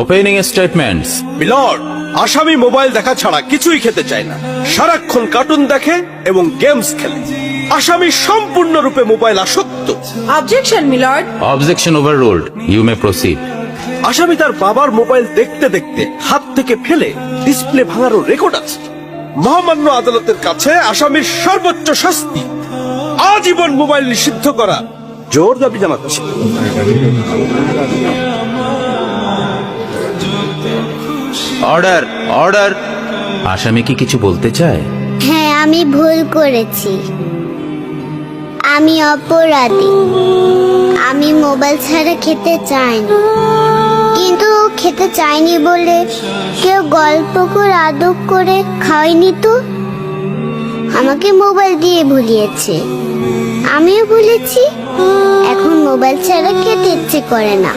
Opening statements. Milord, আসামি mobile দেখা ছাড়া কিছুই খেতে চায় না, সারাক্ষণ কার্টুন দেখে এবং গেমস খেলে। আসামি সম্পূর্ণরূপে মোবাইল আসক্ত। Objection milord. Objection overruled, you may proceed. আসামি তার বাবার মোবাইল দেখতে দেখতে হাত থেকে ফেলে ডিসপ্লে ভাঙারও রেকর্ড আছে। মহামান্য আদালতের কাছে আসামির সর্বোচ্চ শাস্তি আজীবন মোবাইল নিষিদ্ধ করা জোর দাবি জানাচ্ছে। Order, order. আসামি কি কিছু বলতে চায়? হ্যাঁ, আমি ভুল করেছি। আমি অপরাধী। আমি মোবাইল ছাড়া খেতে চাইনি, কিন্তু খেতে চাইনি বলে কেউ গল্প করে আদব করে খাওয়াইনি তো। আমাকে মোবাইল দিয়ে ভুলিয়েছে, আমিও ভুলেছি। এখন মোবাইল ছাড়া খেতে ইচ্ছে করে না।